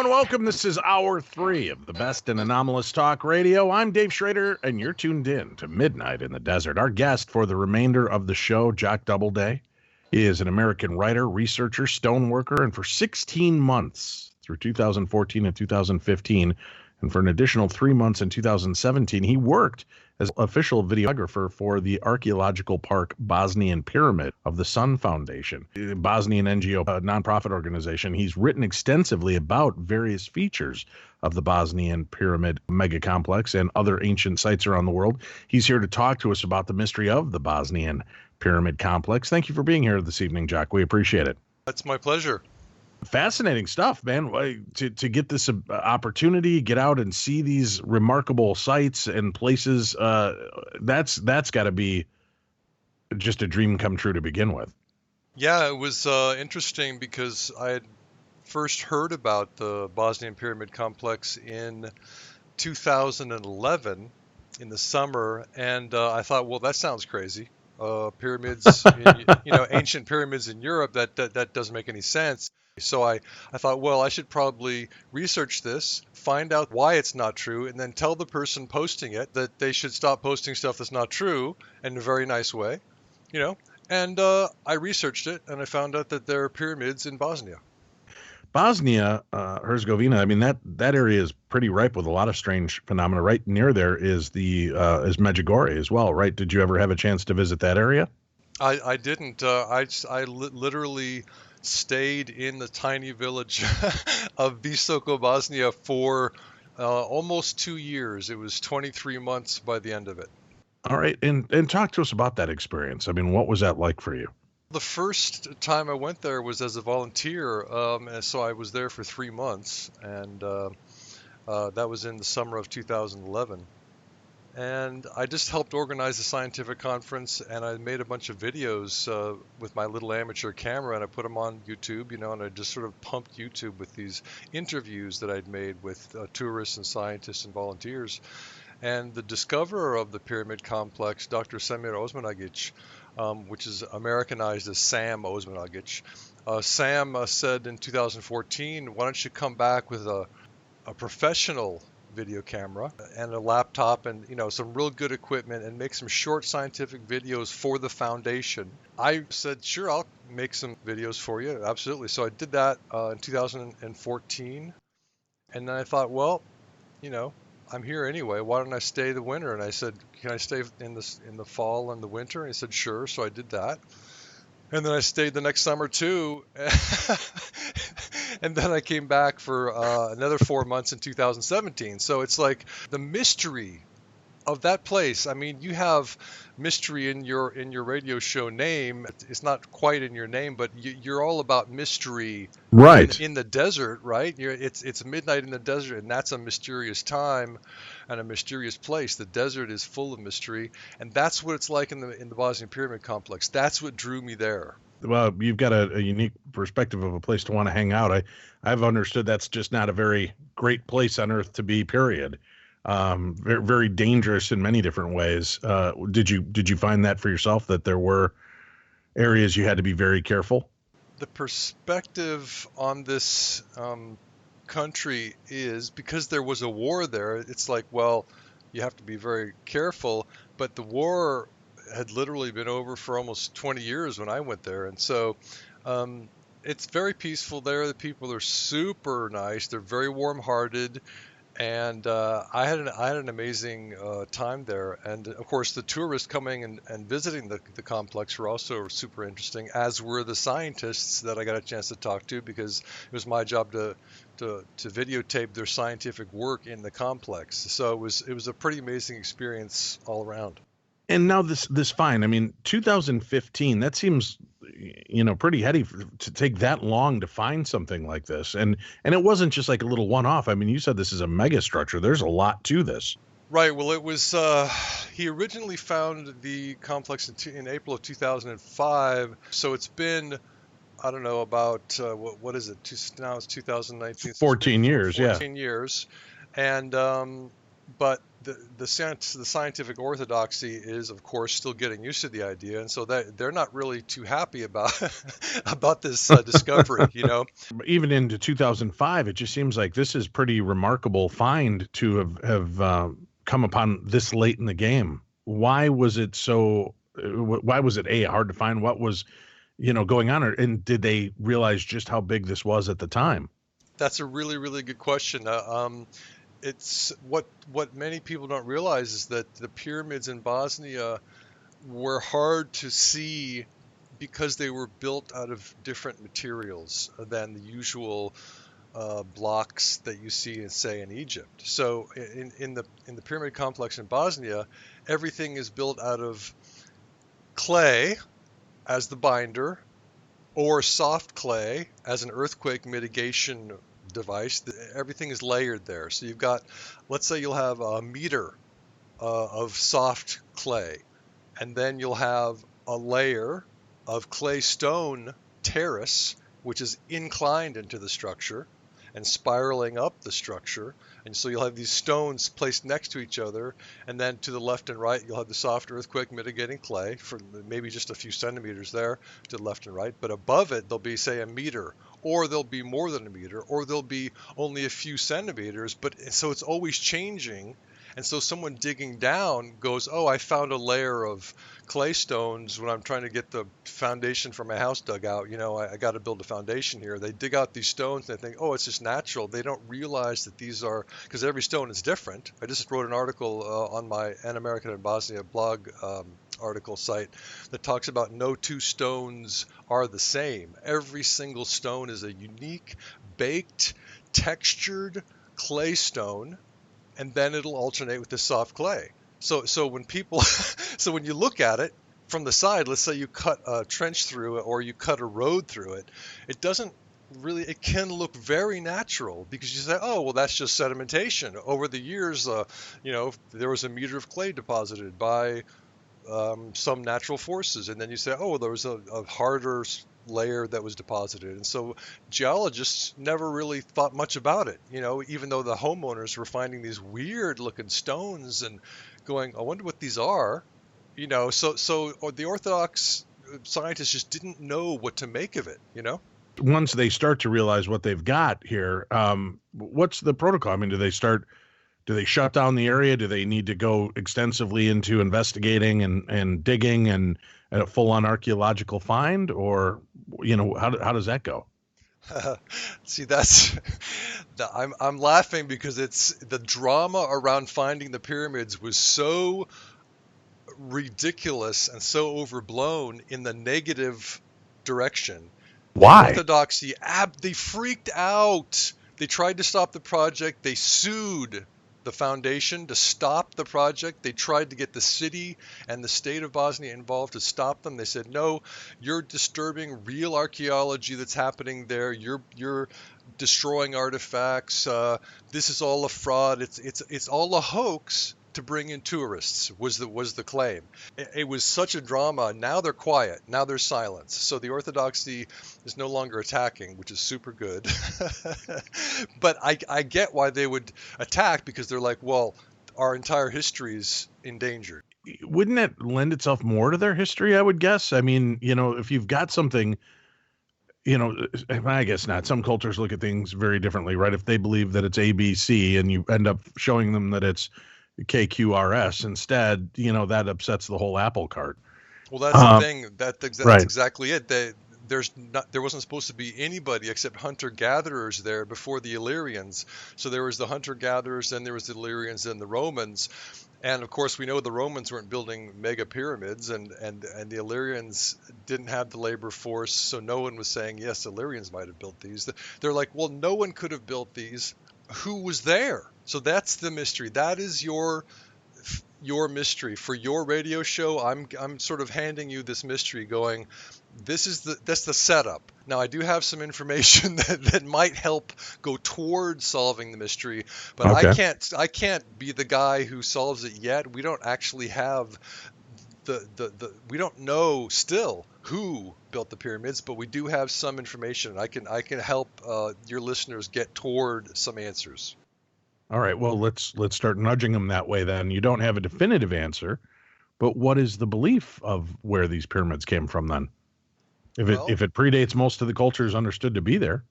welcome. This is hour 3 of the best in anomalous talk radio. I'm Dave Schrader, and you're tuned in to Midnight in the Desert. Our guest for the remainder of the show, Jock Doubleday, is an American writer, researcher, stoneworker, and for 16 months through 2014 and 2015, and for an additional 3 months in 2017, he worked as official videographer for the archaeological park Bosnian Pyramid of the Sun Foundation, a Bosnian NGO, nonprofit organization. He's written extensively about various features of the Bosnian Pyramid Megacomplex and other ancient sites around the world. He's here to talk to us about the mystery of the Bosnian Pyramid Complex. Thank you for being here this evening, Jock. We appreciate it. That's my pleasure. Fascinating stuff, man. To get this opportunity, get out and see these remarkable sites and places, that's got to be just a dream come true to begin with. Yeah, it was interesting because I had first heard about the Bosnian Pyramid Complex in 2011 in the summer, and I thought, well, that sounds crazy. Pyramids, ancient pyramids in Europe, that doesn't make any sense. So I thought, well, I should probably research this, find out why it's not true, and then tell the person posting it that they should stop posting stuff that's not true in a very nice way, And I researched it, and I found out that there are pyramids in Bosnia. Bosnia, Herzegovina, I mean, that area is pretty ripe with a lot of strange phenomena. Right near there is is Medjugorje as well, right? Did you ever have a chance to visit that area? I didn't. I literally stayed in the tiny village of Visoko, Bosnia for almost 2 years. It was 23 months by the end of it. All right. And talk to us about that experience. I mean, what was that like for you? The first time I went there was as a volunteer, and so I was there for 3 months, and that was in the summer of 2011. And I just helped organize a scientific conference, and I made a bunch of videos with my little amateur camera, and I put them on YouTube, and I just sort of pumped YouTube with these interviews that I'd made with tourists and scientists and volunteers. And the discoverer of the pyramid complex, Dr. Semir Osmanagic, which is Americanized as Sam Osmanagic, Sam said in 2014, why don't you come back with a professional video camera and a laptop and some real good equipment and make some short scientific videos for the foundation. I said, sure, I'll make some videos for you. Absolutely. So I did that in 2014. And then I thought, well, I'm here anyway. Why don't I stay the winter? And I said, can I stay in the fall and the winter? And he said, sure. So I did that. And then I stayed the next summer too. And then I came back for another 4 months in 2017. So it's like the mystery of that place. I mean, you have mystery in your radio show name. It's not quite in your name, but you're all about mystery, right? In the desert, right? It's midnight in the desert, and that's a mysterious time and a mysterious place. The desert is full of mystery, and that's what it's like in the Bosnian Pyramid Complex. That's what drew me there. Well, you've got a unique perspective of a place to want to hang out. I've understood that's just not a very great place on earth to be, period. Very, very dangerous in many different ways. Did you find that for yourself, that there were areas you had to be very careful? The perspective on this country is, because there was a war there, it's like, well, you have to be very careful, but the war had literally been over for almost 20 years when I went there. And so it's very peaceful there. The people are super nice. They're very warm-hearted. And I had an amazing time there. And, of course, the tourists coming and visiting the complex were also super interesting, as were the scientists that I got a chance to talk to, because it was my job to videotape their scientific work in the complex. So it was a pretty amazing experience all around. And now this fine. I mean, 2015, that seems, pretty heady to take that long to find something like this. And it wasn't just like a little one-off. I mean, you said this is a megastructure. There's a lot to this. Right. Well, it was, he originally found the complex in April of 2005. So it's been, I don't know, about, what is it? Now it's 2019. 14 years, 14 years. And but the scientific orthodoxy is, of course, still getting used to the idea, and so they're not really too happy about about this discovery. Even into 2005, it just seems like this is pretty remarkable find to have come upon this late in the game. Why was it so? Why was it hard to find? What was going on, and did they realize just how big this was at the time? That's a really, really good question. It's what many people don't realize is that the pyramids in Bosnia were hard to see because they were built out of different materials than the usual blocks that you see, say, in Egypt. So in the pyramid complex in Bosnia, everything is built out of clay as the binder, or soft clay as an earthquake mitigation device. Everything is layered there. So you've got, let's say you'll have a meter of soft clay, and then you'll have a layer of clay stone terrace, which is inclined into the structure and spiraling up the structure. And so you'll have these stones placed next to each other, and then to the left and right, you'll have the soft earthquake mitigating clay for maybe just a few centimeters there to the left and right. But above it, there'll be, say, a meter, or there'll be more than a meter, or there'll be only a few centimeters. But so it's always changing. And so someone digging down goes, oh, I found a layer of clay stones when I'm trying to get the foundation for my house dug out. I got to build a foundation here. They dig out these stones and they think, oh, it's just natural. They don't realize that these are, because every stone is different. I just wrote an article on my An American in Bosnia blog article site that talks about no two stones are the same. Every single stone is a unique, baked, textured clay stone, and then it'll alternate with the soft clay. So when people, so when you look at it from the side, let's say you cut a trench through it or you cut a road through it, it doesn't really, it can look very natural because you say, oh, well, that's just sedimentation. Over the years, there was a meter of clay deposited by some natural forces. And then you say, oh, there was a harder layer that was deposited. And so geologists never really thought much about it, even though the homeowners were finding these weird looking stones and going, I wonder what these are, so the Orthodox scientists just didn't know what to make of it. Once they start to realize what they've got here, what's the protocol? I mean, do they shut down the area? Do they need to go extensively into investigating and digging and a full-on archaeological find, or how does that go? See, I'm laughing because it's the drama around finding the pyramids was so ridiculous and so overblown in the negative direction. Why? The Orthodoxy, they freaked out. They tried to stop the project. They sued the foundation to stop the project. They tried to get the city and the state of Bosnia involved to stop them. They said, no, you're disturbing real archaeology that's happening there. You're destroying artifacts. This is all a fraud. It's all a hoax to bring in tourists, was the claim. It was such a drama. Now they're quiet. Now there's silence. So the Orthodoxy is no longer attacking, which is super good. But I get why they would attack, because they're like, well, our entire history is endangered. Wouldn't it lend itself more to their history, I would guess? I mean, if you've got something, I guess not. Some cultures look at things very differently, right? If they believe that it's ABC and you end up showing them that it's KQRS instead, that upsets the whole apple cart. Well, that's the thing. That's right. Exactly it. There wasn't supposed to be anybody except hunter-gatherers there before the Illyrians. So there was the hunter-gatherers, then there was the Illyrians, then the Romans. And of course, we know the Romans weren't building mega pyramids, and the Illyrians didn't have the labor force, so no one was saying, yes, the Illyrians might have built these. They're like, well, no one could have built these. Who was there? So that's the mystery. That is your mystery for your radio show. I'm sort of handing you this mystery, going, that's the setup. Now I do have some information that might help go towards solving the mystery, but okay. I can't be the guy who solves it yet. We don't actually have we don't know still who built the pyramids, but we do have some information. I can help your listeners get toward some answers. All right, well, let's start nudging them that way then. You don't have a definitive answer, but what is the belief of where these pyramids came from then? Well, If it predates most of the cultures understood to be there.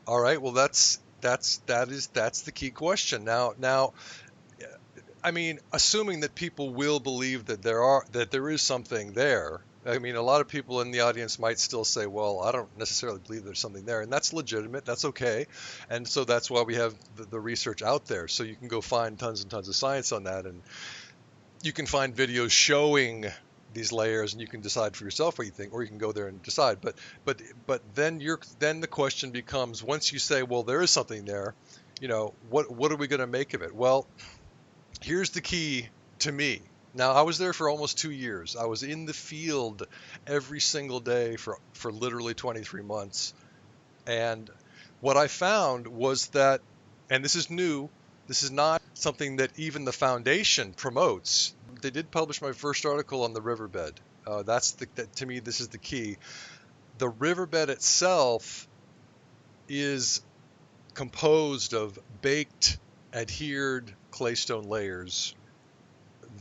all right. Well, that's the key question. Now, I mean, assuming that people will believe that there is something there. I mean, a lot of people in the audience might still say, "Well, I don't necessarily believe there's something there," and that's legitimate. That's okay, and so that's why we have the research out there. So you can go find tons and tons of science on that, and you can find videos showing these layers, and you can decide for yourself what you think, or you can go there and decide. But then the question becomes, once you say, "Well, there is something there," what are we going to make of it? Well, here's the key to me. Now, I was there for almost 2 years. I was in the field every single day for literally 23 months. And what I found was that, and this is new, this is not something that even the foundation promotes. They did publish my first article on the riverbed. To me, this is the key. The riverbed itself is composed of baked, adhered claystone layers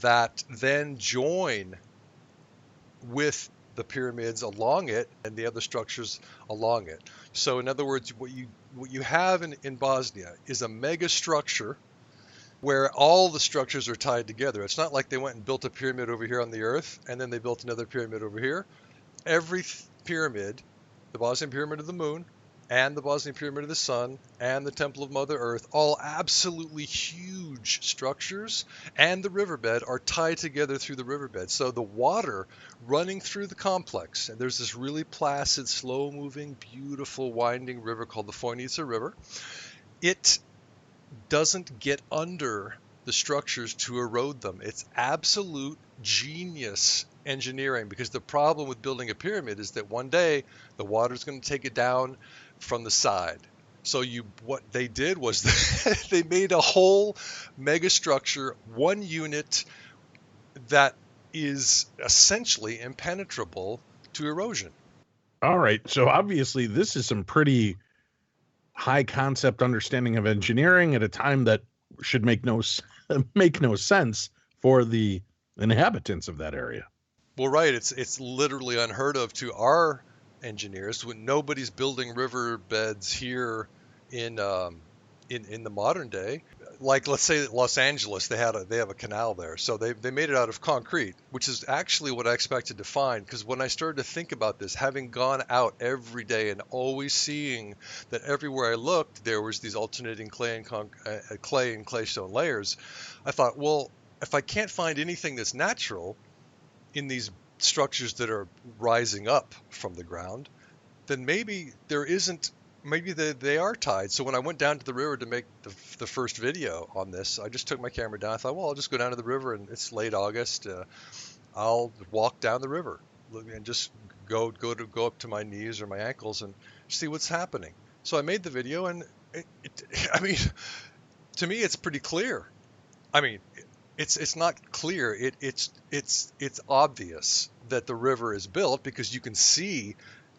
that then join with the pyramids along it and the other structures along it. So in other words, what you have in Bosnia is a mega structure where all the structures are tied together. It's not like they went and built a pyramid over here on the earth and then they built another pyramid over here. Every pyramid, the Bosnian Pyramid of the Moon, and the Bosnian Pyramid of the Sun, and the Temple of Mother Earth, all absolutely huge structures, and the riverbed are tied together through the riverbed. So the water running through the complex, and there's this really placid, slow-moving, beautiful, winding river called the Foinica River. It doesn't get under the structures to erode them. It's absolute genius engineering, because the problem with building a pyramid is that one day the water's going to take it down from the side. So what they did was they made a whole megastructure, one unit that is essentially impenetrable to erosion. All right, so obviously this is some pretty high concept understanding of engineering at a time that should make no sense for the inhabitants of that area. Well, right. It's literally unheard of to our engineers when nobody's building riverbeds here in the modern day. Like, let's say Los Angeles, they have a canal there, so they made it out of concrete, which is actually what I expected to find. Because when I started to think about this, having gone out every day and always seeing that everywhere I looked there was these alternating clay and claystone layers, I thought, well, if I can't find anything that's natural in these structures that are rising up from the ground, then maybe they are tied. So when I went down to the river to make the first video on this, I just took my camera down. I thought, well, I'll just go down to the river, and it's late August. I'll walk down the river and just go up to my knees or my ankles and see what's happening. So I made the video, and I mean, to me, it's pretty clear. I mean, it's not clear. It's obvious that the river is built, because you can see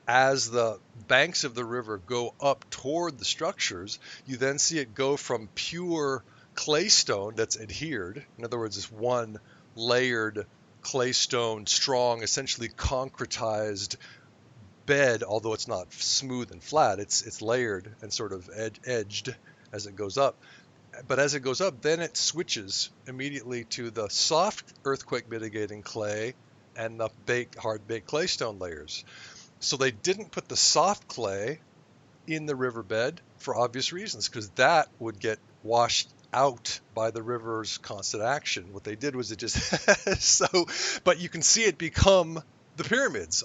as the banks of the river go up toward the structures, you then see it go from pure claystone that's adhered. In other words, it's one layered claystone, strong, essentially concretized bed, although it's not smooth and flat. It's layered and sort of edged as it goes up. But as it goes up, then it switches immediately to the soft earthquake mitigating clay and the hard baked claystone layers. So they didn't put the soft clay in the riverbed for obvious reasons, because that would get washed out by the river's constant action. What they did was it just but you can see it become the pyramids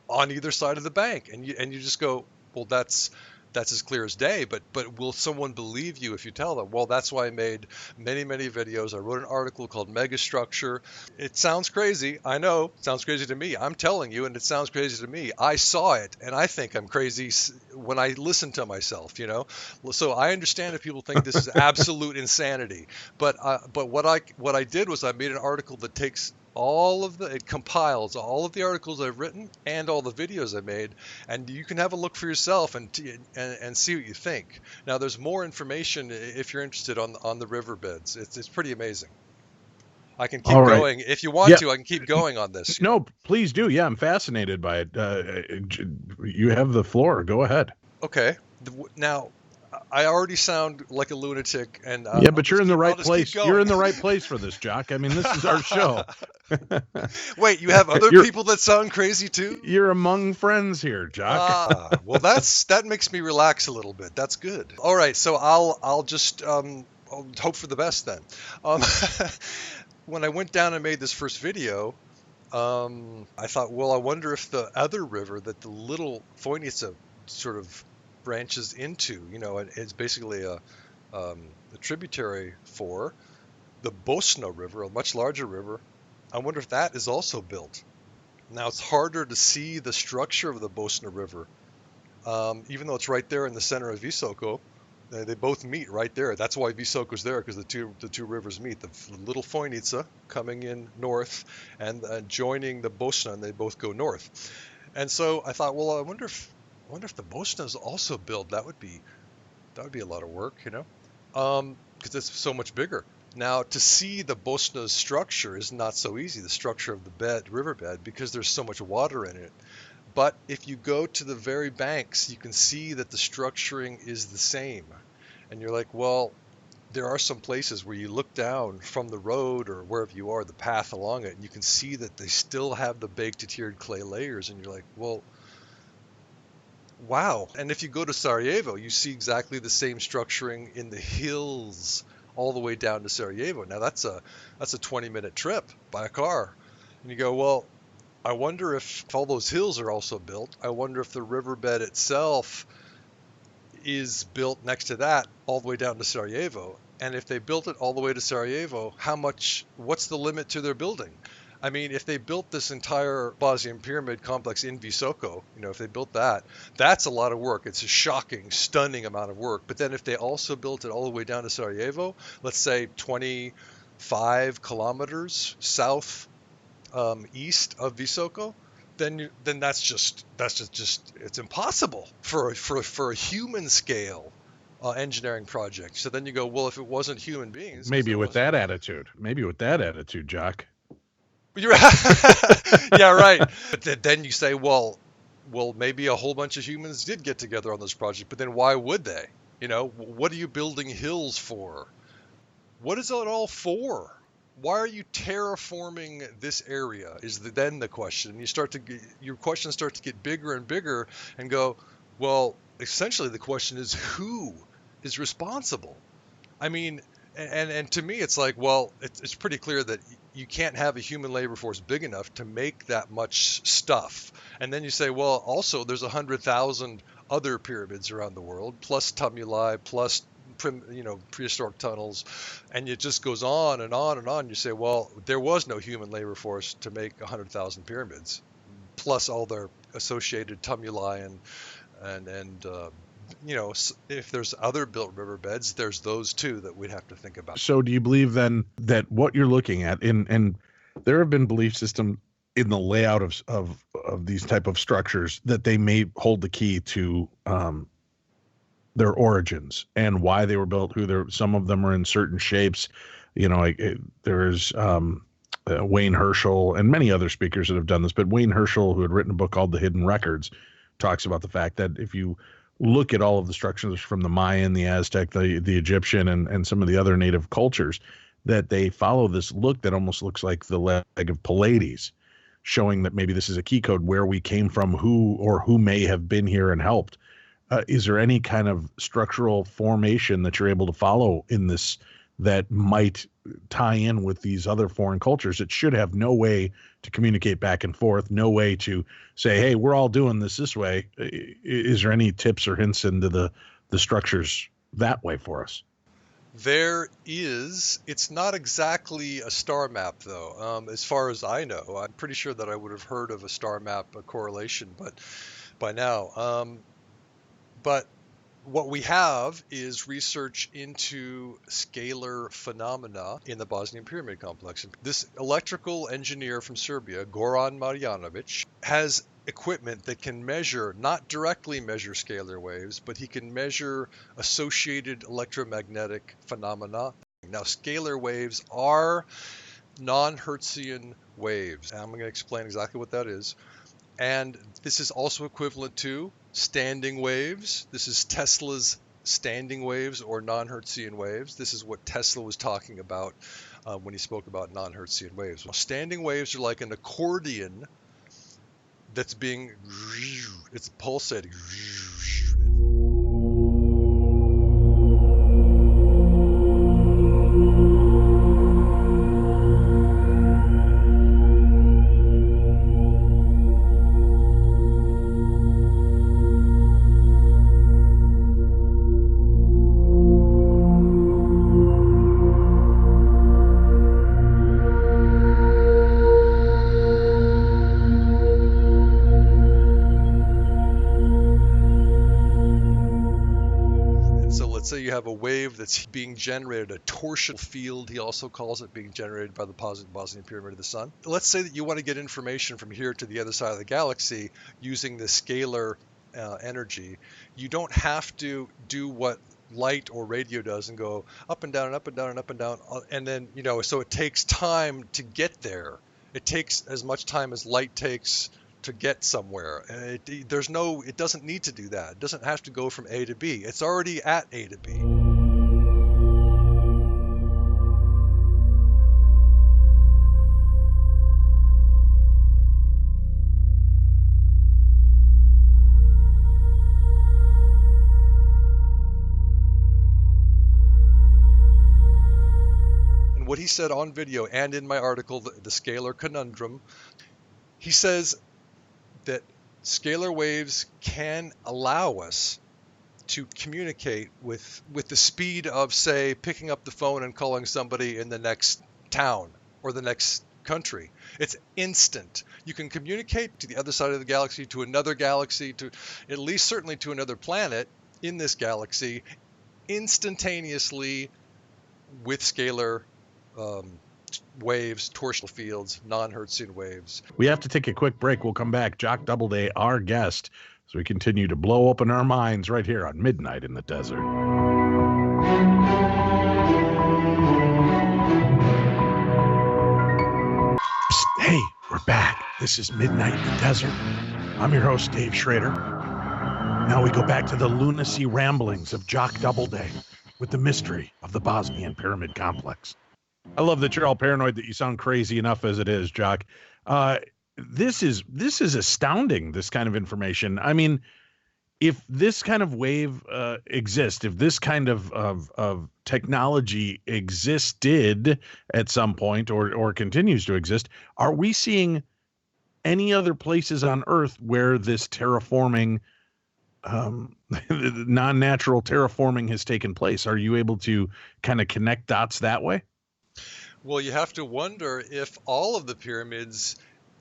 on either side of the bank, and you just go, well, that's as clear as day, but will someone believe you if you tell them? Well, that's why I made many videos. I wrote an article called Megastructure. It sounds crazy. I know, it sounds crazy to me. I'm telling you, and it sounds crazy to me. I saw it, and I think I'm crazy when I listen to myself, So I understand if people think this is absolute insanity, but what I did was I made an article that takes it compiles all of the articles I've written and all the videos I made, and you can have a look for yourself and see what you think. Now, there's more information if you're interested on the riverbeds. It's pretty amazing. I can keep going if you want to. I can keep going on this. No, please do. Yeah, I'm fascinated by it. You have the floor. Go ahead. Okay. Now, I already sound like a lunatic, and yeah, but you're in the right place. You're in the right place for this, Jock. I mean, this is our show. Wait, you have other people that sound crazy too? You're among friends here, Jock. Well, that makes me relax a little bit. That's good. All right, so I'll just I'll hope for the best then. When I went down and made this first video, I thought, well, I wonder if the other river that the little Voinica sort of branches into, it's basically a tributary for the Bosna River, a much larger river. I wonder if that is also built. Now, it's harder to see the structure of the Bosna River, even though it's right there in the center of Visoko. They both meet right there. That's why Visoko's there, because the two rivers meet. The little Voinica coming in north and joining the Bosna, and they both go north. And so I thought, well, I wonder if the Bosna is also built. That would be a lot of work, because it's so much bigger. Now, to see the Bosna's structure is not so easy, the structure of the riverbed, because there's so much water in it. But if you go to the very banks, you can see that the structuring is the same. And you're like, well, there are some places where you look down from the road or wherever you are, the path along it, and you can see that they still have the baked tiered clay layers. And you're like, well, wow. And if you go to Sarajevo, you see exactly the same structuring in the hills all the way down to Sarajevo. Now, that's a 20-minute trip by a car. And you go, well, I wonder if all those hills are also built. I wonder if the riverbed itself is built next to that all the way down to Sarajevo. And if they built it all the way to Sarajevo, what's the limit to their building? I mean, if they built this entire Bosnian Pyramid complex in Visoko, if they built that, that's a lot of work. It's a shocking, stunning amount of work. But then if they also built it all the way down to Sarajevo, let's say 25 kilometers south east of Visoko, then that's just it's impossible for a human scale engineering project. So then you go, well, if it wasn't human beings, maybe with that attitude, Jock. You're yeah, right. But then you say, well, maybe a whole bunch of humans did get together on this project, but then why would they? What are you building hills for? What is it all for? Why are you terraforming this area is then the question. Your questions start to get bigger and bigger and go, well, essentially the question is who is responsible? I mean, and to me, it's like, well, it's pretty clear that you can't have a human labor force big enough to make that much stuff. And then you say, well, also there's 100,000 other pyramids around the world, plus tumuli, plus prehistoric tunnels, and it just goes on and on and on. You say, well, there was no human labor force to make 100,000 pyramids, plus all their associated tumuli and if there's other built riverbeds, there's those too that we'd have to think about. So do you believe then that what you're looking at, and there have been belief systems in the layout of these type of structures that they may hold the key to their origins and why they were built, some of them are in certain shapes. There's Wayne Herschel and many other speakers that have done this, but Wayne Herschel, who had written a book called The Hidden Records, talks about the fact that if you look at all of the structures from the Mayan, the Aztec, the Egyptian, and some of the other native cultures, that they follow this look that almost looks like the leg of Pallades, showing that maybe this is a key code where we came from, who may have been here and helped. Is there any kind of structural formation that you're able to follow in this that might tie in with these other foreign cultures that should have no way to communicate back and forth, no way to say, hey, we're all doing this way? Is there any tips or hints into the structures that way for us? There is. It's not exactly a star map, though. As far as I know, I'm pretty sure that I would have heard of a star map, a correlation, but by now. But What we have is research into scalar phenomena in the Bosnian Pyramid Complex. This electrical engineer from Serbia, Goran Marjanovich, has equipment that can measure, not directly measure scalar waves, but he can measure associated electromagnetic phenomena. Now, scalar waves are non-Hertzian waves. And I'm going to explain exactly what that is. And this is also equivalent to standing waves. This is Tesla's standing waves or non-Hertzian waves. This is what Tesla was talking about when he spoke about non-Hertzian waves. Well, standing waves are like an accordion that's it's pulsating. Say you have a wave that's being generated, a torsional field, he also calls it, being generated by the Bosnian Pyramid of the Sun. Let's say that you want to get information from here to the other side of the galaxy using the scalar energy. You don't have to do what light or radio does and go up and down and up and down and up and down, and then, so it takes time to get there. It takes as much time as light takes to get somewhere. It doesn't need to do that. It doesn't have to go from A to B. It's already at A to B. And what he said on video and in my article, the Scalar Conundrum, he says that scalar waves can allow us to communicate with the speed of, say, picking up the phone and calling somebody in the next town or the next country. It's instant. You can communicate to the other side of the galaxy, to another galaxy, to at least certainly to another planet in this galaxy instantaneously with scalar waves, torsional fields, non-Hertzian waves. We have to take a quick break. We'll come back. Jock Doubleday, our guest, as we continue to blow open our minds right here on Midnight in the Desert. Psst, hey, we're back. This is Midnight in the Desert. I'm your host, Dave Schrader. Now we go back to the lunacy ramblings of Jock Doubleday with the mystery of the Bosnian Pyramid Complex. I love that you're all paranoid that you sound crazy enough as it is, Jock. This is astounding, this kind of information. I mean, if this kind of wave exists, if this kind of technology existed at some point or continues to exist, are we seeing any other places on Earth where this terraforming, non-natural terraforming has taken place? Are you able to kind of connect dots that way? Well, you have to wonder if all of the pyramids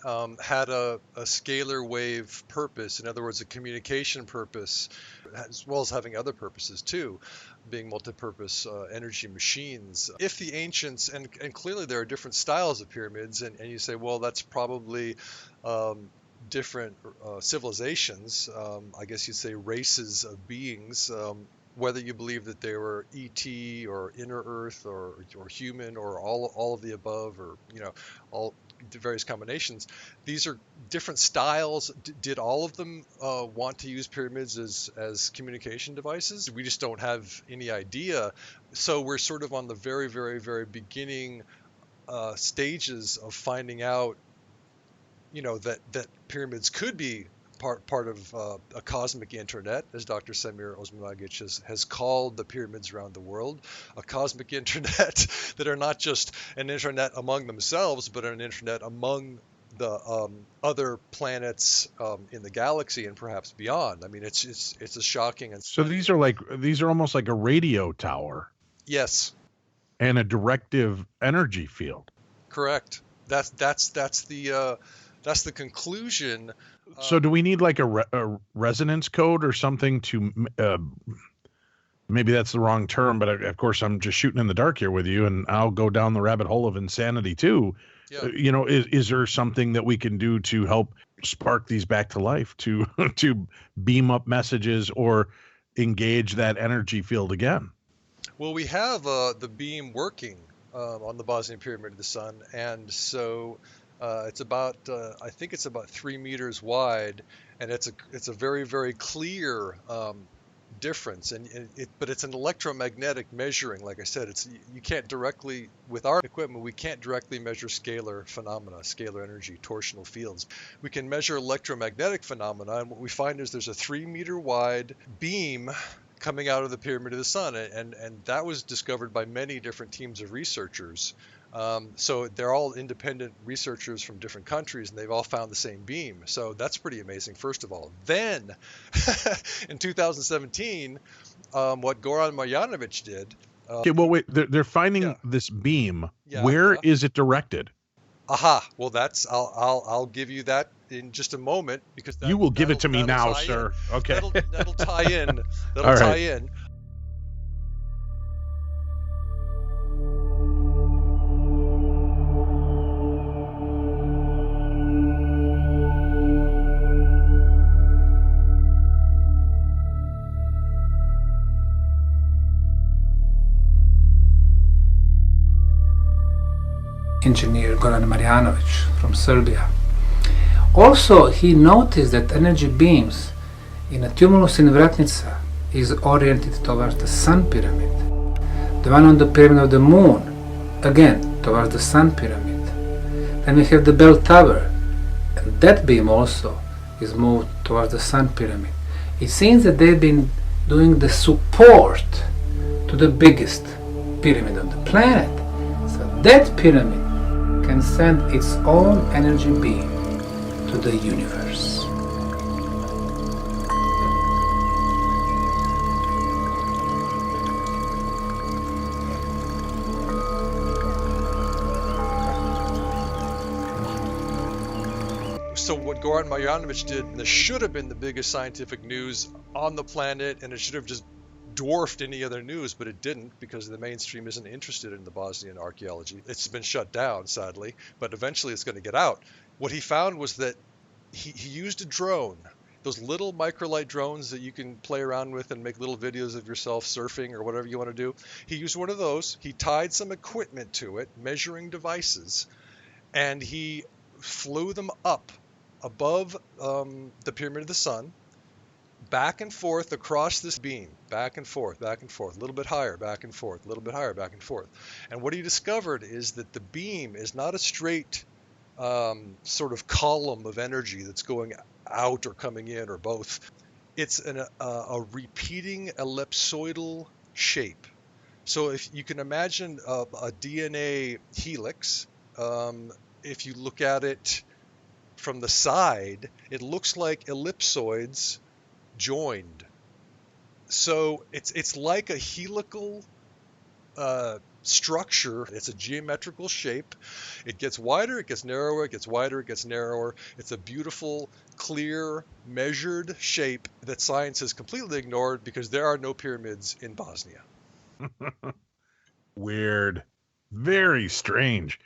had a scalar wave purpose, in other words, a communication purpose, as well as having other purposes too, being multi-purpose energy machines. If the ancients, and clearly there are different styles of pyramids, and you say, well, that's probably different civilizations, I guess you'd say races of beings, whether you believe that they were ET or inner Earth or human or all of the above, or all the various combinations. These are different styles. Did all of them want to use pyramids as communication devices? We just don't have any idea. So we're sort of on the very, very, very beginning stages of finding out, that pyramids could be part of a cosmic internet, as Dr. Semir Osmanagic has called the pyramids around the world, a cosmic internet that are not just an internet among themselves, but an internet among the other planets in the galaxy and perhaps beyond. I mean, it's a shocking. And so these are almost like a radio tower. Yes. And a directive energy field. Correct. That's the conclusion. So do we need like a resonance code or something to maybe that's the wrong term, but of course I'm just shooting in the dark here with you, and I'll go down the rabbit hole of insanity too. Yeah. Is there something that we can do to help spark these back to life, to to beam up messages or engage that energy field again? Well, we have the beam working on the Bosnian Pyramid of the Sun, and so it's about I think it's about 3 meters wide, and it's a very very clear difference, but it's an electromagnetic measuring. Like I said, it's you can't directly with our equipment we can't directly measure scalar phenomena, scalar energy, torsional fields. We can measure electromagnetic phenomena, and what we find is there's a 3 meter wide beam coming out of the Pyramid of the Sun, and that was discovered by many different teams of researchers. So they're all independent researchers from different countries, and they've all found the same beam. So that's pretty amazing, first of all. Then, in 2017, what Goran Marjanovich did. Okay, well, wait, they're finding Yeah. this beam. Yeah, Where yeah. is it directed? Aha. Well, I'll give you that in just a moment because You will give it to me now, sir. Okay. That'll tie in. That'll All tie right. in. Engineer Goran Marjanovich from Serbia. Also, he noticed that energy beams in a tumulus in Vratnica is oriented towards the Sun Pyramid. The one on the Pyramid of the Moon, again, towards the Sun Pyramid. Then we have the bell tower, and that beam also is moved towards the Sun Pyramid. It seems that they've been doing the support to the biggest pyramid on the planet. So that pyramid can send its own energy beam to the universe. So what Goran Marjanovich did, and this should have been the biggest scientific news on the planet, and it should have just dwarfed any other news, but it didn't because the mainstream isn't interested in the Bosnian archaeology. It's been shut down, sadly, but eventually it's going to get out. What he found was that he used a drone, those little microlight drones that you can play around with and make little videos of yourself surfing or whatever you want to do. He used one of those. He tied some equipment to it, measuring devices, and he flew them up above the Pyramid of the Sun, back and forth across this beam, back and forth, a little bit higher, back and forth, a little bit higher, back and forth. And what he discovered is that the beam is not a straight sort of column of energy that's going out or coming in or both. It's a repeating ellipsoidal shape. So if you can imagine a DNA helix, if you look at it from the side, it looks like ellipsoids joined. So it's like a helical structure. It's a geometrical shape. It gets wider, it gets narrower, it gets wider, it gets narrower. It's a beautiful, clear, measured shape that science has completely ignored because there are no pyramids in Bosnia. Weird. Very strange.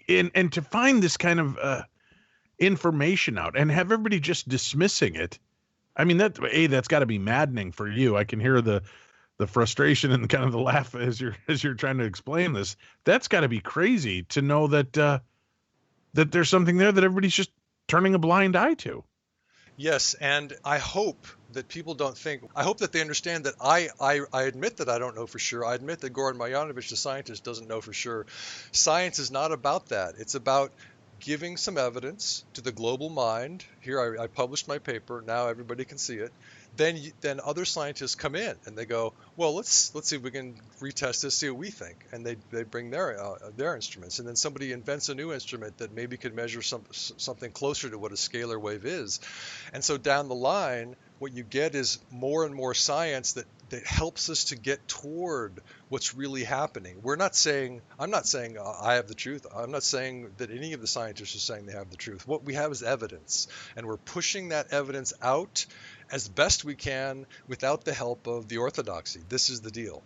And to find this kind of information out and have everybody just dismissing it. I mean, that's got to be maddening for you. I can hear the frustration and kind of the laugh as you're trying to explain this. That's got to be crazy to know that that there's something there that everybody's just turning a blind eye to. Yes, and I hope that people don't think, I hope that they understand that I admit that I don't know for sure. I admit that Goran Marjanovich, the scientist, doesn't know for sure. Science is not about that. It's about giving some evidence to the global mind. Here, I published my paper. Now everybody can see it. Then other scientists come in and they go, well, let's see if we can retest this, see what we think, and they bring their instruments, and then somebody invents a new instrument that maybe could measure something closer to what a scalar wave is, and so down the line, what you get is more and more science that that helps us to get toward what's really happening. I'm not saying I have the truth. I'm not saying that any of the scientists are saying they have the truth. What we have is evidence, and we're pushing that evidence out as best we can without the help of the orthodoxy. This is the deal.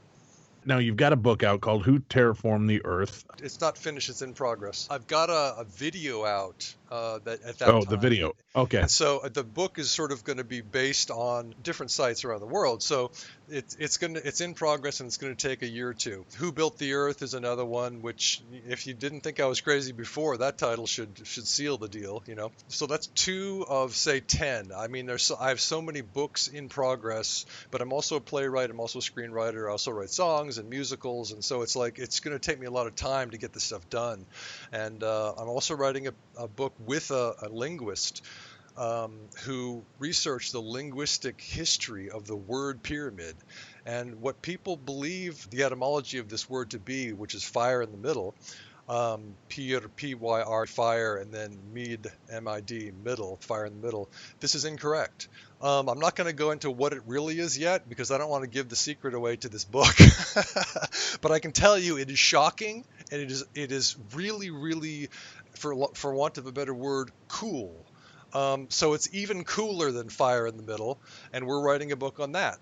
Now, you've got a book out called Who Terraformed the Earth. It's not finished, it's in progress. I've got a video out that at that Oh, time. the video. Okay. And so the book is sort of going to be based on different sites around the world. So it's in progress, and it's going to take a year or two. Who Built the Earth is another one, which if you didn't think I was crazy before, that title should seal the deal, you know. So that's 2 of, say, 10. I mean, I have so many books in progress, but I'm also a playwright, I'm also a screenwriter, I also write songs and musicals, and so it's like it's going to take me a lot of time to get this stuff done. And I'm also writing a book with a linguist who researched the linguistic history of the word pyramid and what people believe the etymology of this word to be, which is fire in the middle. P-Y-R, fire, and then mid, M-I-D, middle, fire in the middle. This is incorrect. I'm not going to go into what it really is yet because I don't want to give the secret away to this book. But I can tell you it is shocking, and it is really, really, for want of a better word, cool. So it's even cooler than fire in the middle, and we're writing a book on that.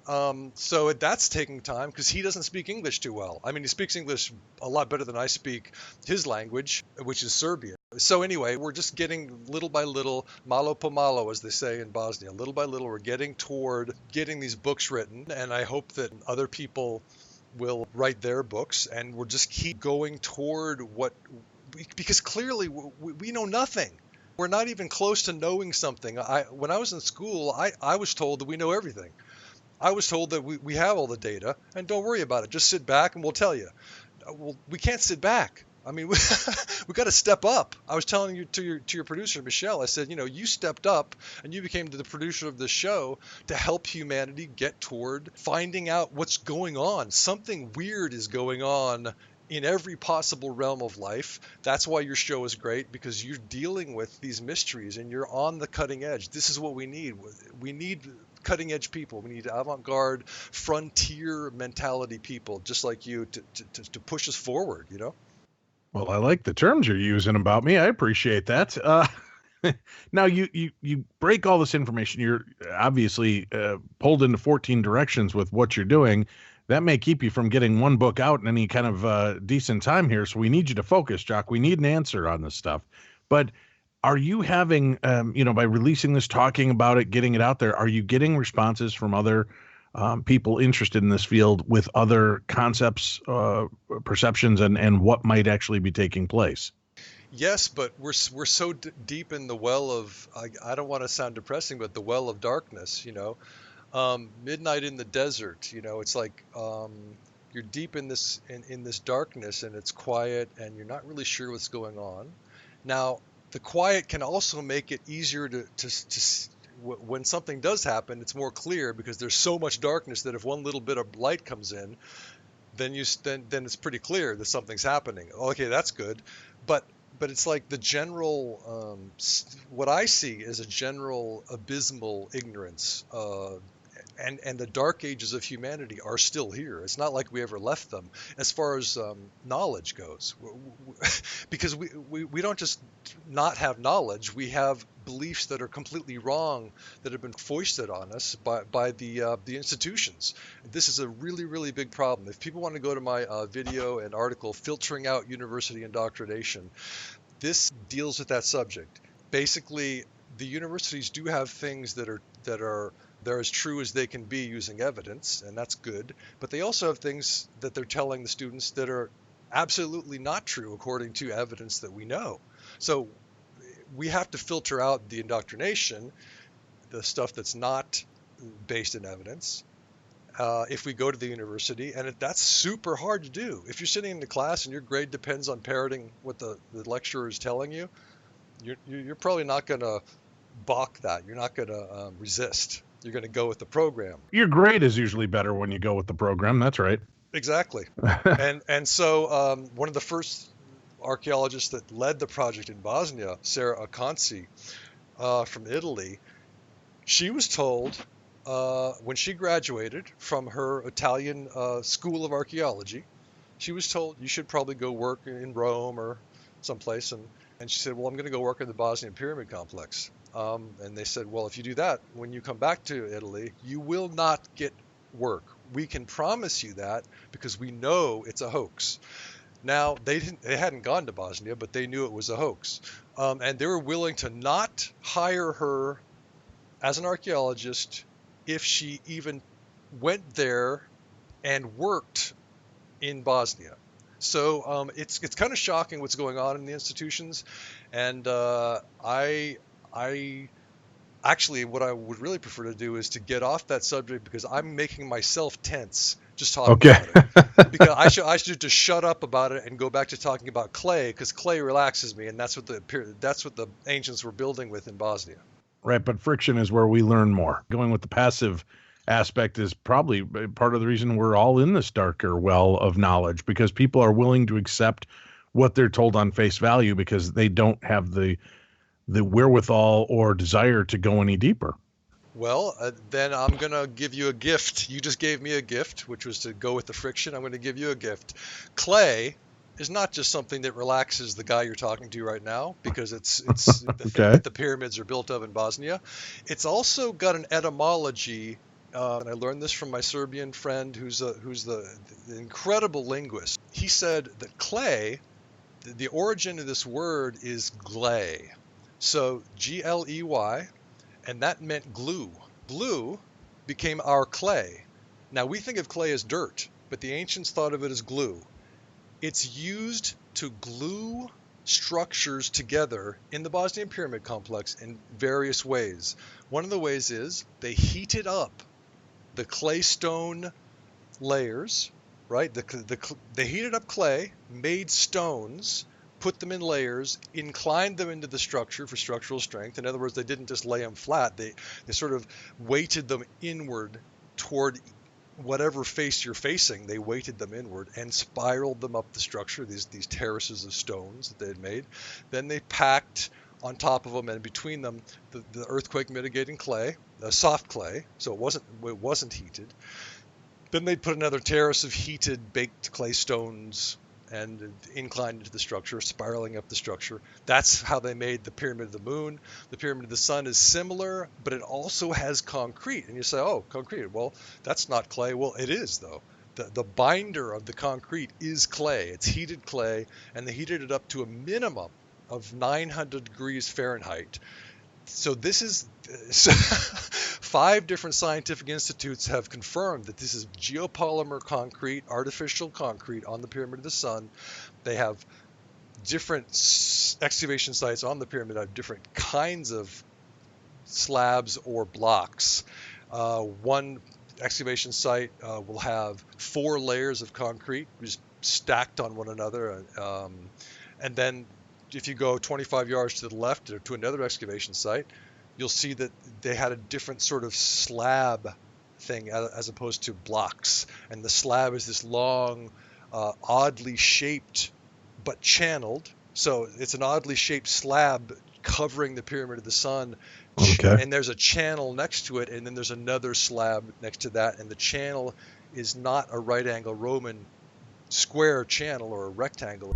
So that's taking time because he doesn't speak English too well. I mean, he speaks English a lot better than I speak his language, which is Serbian. So anyway, we're just getting little by little, malo po malo, as they say in Bosnia. Little by little, we're getting toward getting these books written, and I hope that other people will write their books, and we'll just keep going toward because clearly we know nothing. We're not even close to knowing something. When I was in school, I was told that we know everything. I was told that we have all the data, and don't worry about it. Just sit back and we'll tell you. Well, we can't sit back. I mean, we got to step up. I was telling you to your producer, Michelle, I said, you stepped up and you became the producer of the show to help humanity get toward finding out what's going on. Something weird is going on in every possible realm of life. That's why your show is great, because you're dealing with these mysteries and you're on the cutting edge. This is what we need. We need cutting edge people. We need avant-garde, frontier mentality people just like you to push us forward, Well, I like the terms you're using about me. I appreciate that. Now you break all this information. You're obviously pulled into 14 directions with what you're doing. That may keep you from getting one book out in any kind of decent time here. So we need you to focus, Jock. We need an answer on this stuff. But are you having, by releasing this, talking about it, getting it out there, are you getting responses from other people interested in this field with other concepts, perceptions, and what might actually be taking place? Yes, but we're so deep in the well of, I don't want to sound depressing, but the well of darkness, midnight in the desert, it's like you're deep in this darkness, and it's quiet, and you're not really sure what's going on. Now, the quiet can also make it easier to when something does happen, it's more clear because there's so much darkness that if one little bit of light comes in, then it's pretty clear that something's happening. Okay, that's good, but it's like the general what I see is a general abysmal ignorance. And the dark ages of humanity are still here. It's not like we ever left them as far as knowledge goes, because we don't just not have knowledge. We have beliefs that are completely wrong that have been foisted on us by the institutions. This is a really, really big problem. If people want to go to my video and article, Filtering Out University Indoctrination, this deals with that subject. Basically, the universities do have things that are they're as true as they can be using evidence, and that's good. But they also have things that they're telling the students that are absolutely not true according to evidence that we know. So we have to filter out the indoctrination, the stuff that's not based in evidence, if we go to the university, and that's super hard to do. If you're sitting in the class and your grade depends on parroting what the lecturer is telling you, you're probably not going to balk that. You're not going to resist. You're going to go with the program. Your grade is usually better when you go with the program. That's right. Exactly. and so one of the first archaeologists that led the project in Bosnia, Sarah Akanci from Italy, she was told when she graduated from her Italian school of archaeology, she was told, you should probably go work in Rome or someplace. And she said, well, I'm going to go work in the Bosnian Pyramid Complex. And they said, well, if you do that, when you come back to Italy, you will not get work. We can promise you that because we know it's a hoax. Now, they hadn't gone to Bosnia, but they knew it was a hoax. And they were willing to not hire her as an archaeologist if she even went there and worked in Bosnia. So it's kind of shocking what's going on in the institutions. And I actually, what I would really prefer to do is to get off that subject because I'm making myself tense just talking about it. Because I should just shut up about it and go back to talking about clay, because clay relaxes me, and that's what the ancients were building with in Bosnia. Right, but friction is where we learn more. Going with the passive aspect is probably part of the reason we're all in this darker well of knowledge, because people are willing to accept what they're told on face value because they don't have the wherewithal or desire to go any deeper. Well, then I'm going to give you a gift. You just gave me a gift, which was to go with the friction. I'm going to give you a gift. Clay is not just something that relaxes the guy you're talking to right now, because it's the thing that the pyramids are built of in Bosnia. It's also got an etymology, and I learned this from my Serbian friend who's the incredible linguist. He said that clay, the origin of this word is gley. So Gley, and that meant glue. Glue became our clay. Now we think of clay as dirt, but the ancients thought of it as glue. It's used to glue structures together in the Bosnian Pyramid Complex in various ways. One of the ways is they heated up the clay stone layers, right? They heated up clay, made stones, put them in layers, inclined them into the structure for structural strength. In other words, they didn't just lay them flat. They sort of weighted them inward toward whatever face you're facing. They weighted them inward and spiraled them up the structure, these terraces of stones that they had made. Then they packed on top of them and between them the earthquake mitigating clay, soft clay, so it wasn't heated. Then they'd put another terrace of heated baked clay stones and inclined into the structure, spiraling up the structure. That's how they made the Pyramid of the Moon. The Pyramid of the Sun is similar, but it also has concrete. And you say, oh, concrete. Well, that's not clay. Well, it is, though. The binder of the concrete is clay. It's heated clay, and they heated it up to a minimum of 900 degrees Fahrenheit. So this is 5 different scientific institutes have confirmed that this is geopolymer concrete, artificial concrete on the Pyramid of the Sun. They have different excavation sites on the pyramid have different kinds of slabs or blocks. One excavation site will have 4 layers of concrete just stacked on one another, and then if you go 25 yards to the left or to another excavation site, you'll see that they had a different sort of slab thing as opposed to blocks. And the slab is this long, oddly shaped but channeled. So it's an oddly shaped slab covering the Pyramid of the Sun. Okay. And there's a channel next to it, and then there's another slab next to that. And the channel is not a right angle Roman square channel or a rectangle.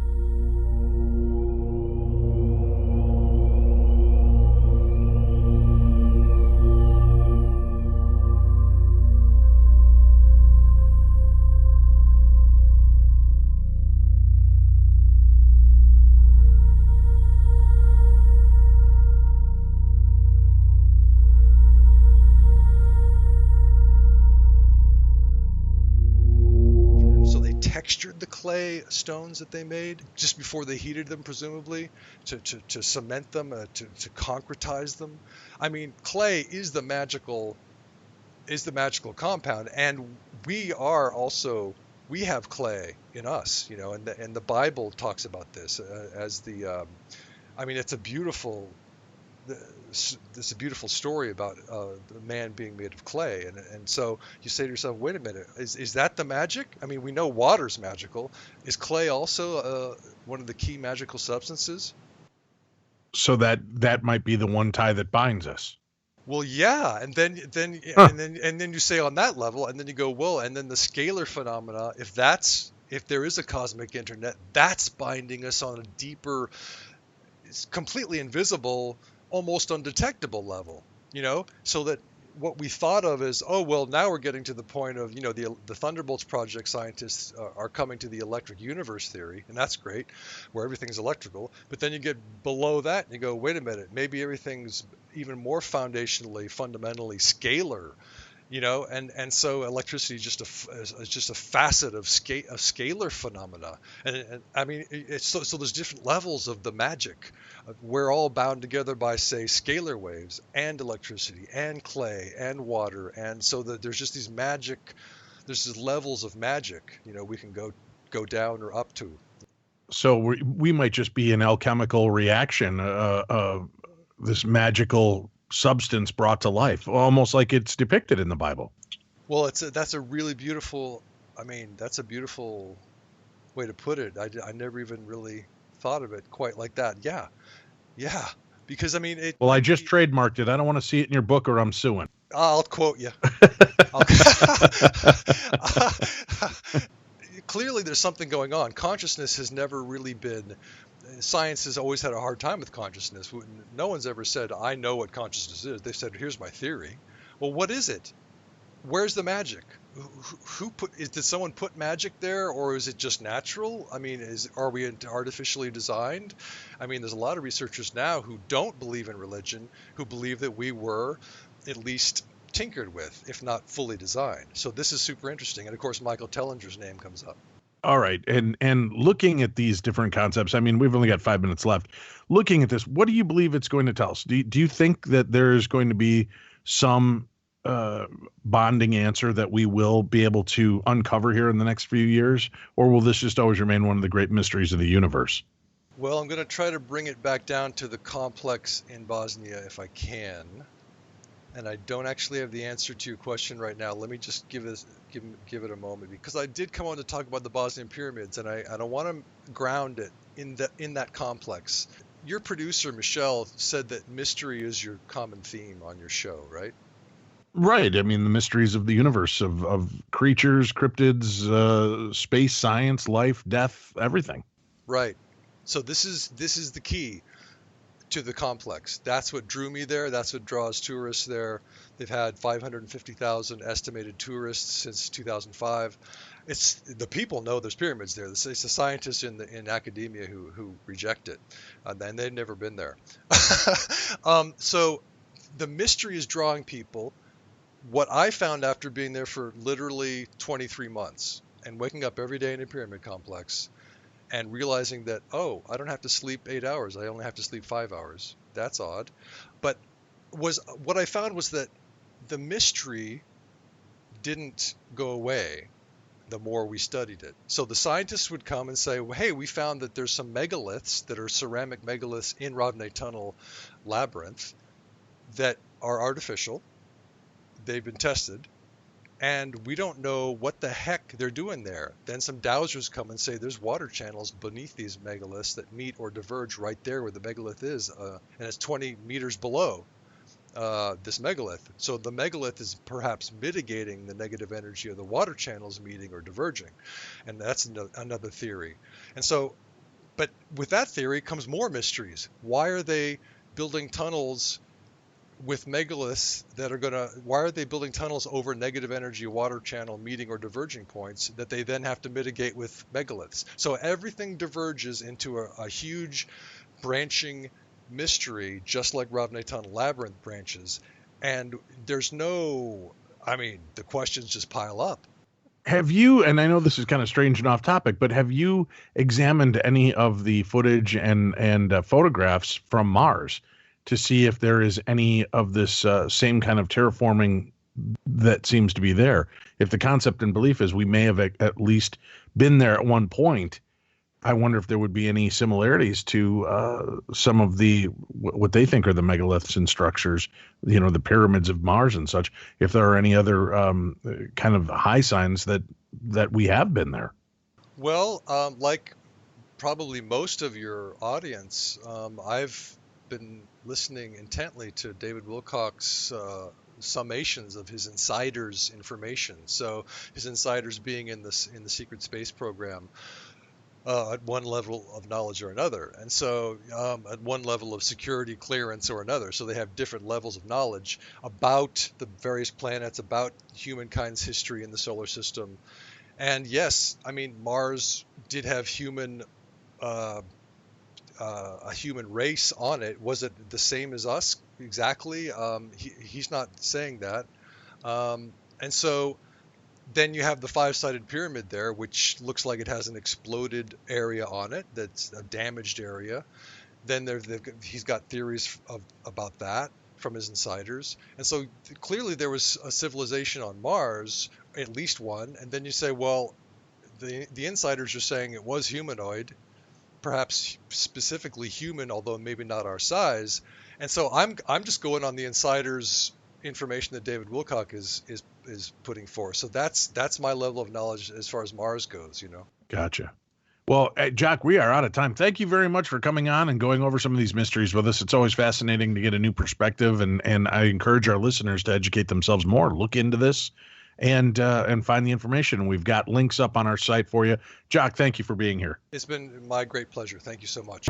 Textured the clay stones that they made just before they heated them, presumably to cement them, to concretize them. I mean, clay is the magical compound, and we have clay in us, and the Bible talks about this as the. It's a beautiful. It's a beautiful story about the man being made of clay, and so you say to yourself, wait a minute, is that the magic? I mean, we know water's magical. Is clay also one of the key magical substances? So that might be the one tie that binds us. Well, yeah, and then you say on that level, and then you go, well, and then the scalar phenomena, if there is a cosmic internet, that's binding us on a deeper, it's completely invisible, almost undetectable level, so that what we thought of as, oh, well, now we're getting to the point of, the Thunderbolts Project scientists are coming to the electric universe theory, and that's great, where everything's electrical. But then you get below that and you go, wait a minute, maybe everything's even more fundamentally scalar, and so electricity is just a facet of scalar phenomena, and I mean, it's so there's different levels of the magic. We're all bound together by, say, scalar waves and electricity and clay and water, and so that there's just these levels of magic, we can go down or up to. So we might just be an alchemical reaction, this magical substance brought to life, almost like it's depicted in the Bible. Well, that's a really beautiful, that's a beautiful way to put it. I never even really thought of it quite like that. Yeah, because well, I just trademarked it. I don't want to see it in your book or I'm suing. I'll quote you. Clearly there's something going on. Consciousness has never really been, science has always had a hard time with consciousness. No one's ever said, I know what consciousness is. They said, here's my theory. Well, what is it? Where's the magic? Did someone put magic there, or is it just natural? Are we artificially designed? There's a lot of researchers now who don't believe in religion, who believe that we were at least tinkered with, if not fully designed. So this is super interesting. And of course, Michael Tellinger's name comes up. All right. And looking at these different concepts, we've only got 5 minutes left. Looking at this, what do you believe it's going to tell us? Do you think that there's going to be some bonding answer that we will be able to uncover here in the next few years? Or will this just always remain one of the great mysteries of the universe? Well, I'm going to try to bring it back down to the complex in Bosnia if I can. And I don't actually have the answer to your question right now. Let me just give it a moment, because I did come on to talk about the Bosnian pyramids, and I want to ground it in that complex. Your producer, Michelle, said that mystery is your common theme on your show, right? Right. The mysteries of the universe, of creatures, cryptids, space, science, life, death, everything. Right. So this is the key to the complex. That's what drew me there. That's what draws tourists there. They've had 550,000 estimated tourists since 2005. It's the people know there's pyramids there. It's the scientists in academia who reject it, and they've never been there. So the mystery is drawing people. What I found after being there for literally 23 months and waking up every day in a pyramid complex and realizing that, oh, I don't have to sleep 8 hours. I only have to sleep 5 hours. That's odd. But what I found was that the mystery didn't go away the more we studied it. So the scientists would come and say, well, hey, we found that there's some megaliths that are ceramic megaliths in Ravne Tunnel Labyrinth that are artificial. They've been tested. And we don't know what the heck they're doing there. Then some dowsers come and say there's water channels beneath these megaliths that meet or diverge right there where the megalith is, and it's 20 meters below this megalith. So the megalith is perhaps mitigating the negative energy of the water channels meeting or diverging, and that's another theory. And so, but with that theory comes more mysteries. Why are they building tunnels with megaliths why are they building tunnels over negative energy water channel meeting or diverging points that they then have to mitigate with megaliths? So everything diverges into a huge branching mystery, just like Ravne Tunnel Labyrinth branches. And there's the questions just pile up. Have you, and I know this is kind of strange and off topic, but have you examined any of the footage and photographs from Mars to see if there is any of this same kind of terraforming that seems to be there? If the concept and belief is we may have at least been there at one point, I wonder if there would be any similarities to some of what they think are the megaliths and structures, the pyramids of Mars and such, if there are any other kind of high signs that we have been there. Well, like probably most of your audience, I've been listening intently to David Wilcock's summations of his insiders information. So his insiders being in the secret space program at one level of knowledge or another, and so at one level of security clearance or another. So they have different levels of knowledge about the various planets, about humankind's history in the solar system. And yes, I mean, Mars did have a human race on it. Was it the same as us exactly? He's not saying that. And so then you have the five-sided pyramid there, which looks like it has an exploded area on it. That's a damaged area. Then he's got theories about that from his insiders. And so clearly there was a civilization on Mars, at least one. And then you say, well, the insiders are saying it was humanoid, perhaps specifically human, although maybe not our size. And so I'm just going on the insiders' information that David Wilcock is putting forth. So that's my level of knowledge as far as Mars goes, you know. Gotcha. Well, Jock, we are out of time. Thank you very much for coming on and going over some of these mysteries with us. It's always fascinating to get a new perspective, and I encourage our listeners to educate themselves more, look into this, and find the information. We've got links up on our site for you. Jock, thank you for being here. It's been my great pleasure. Thank you so much.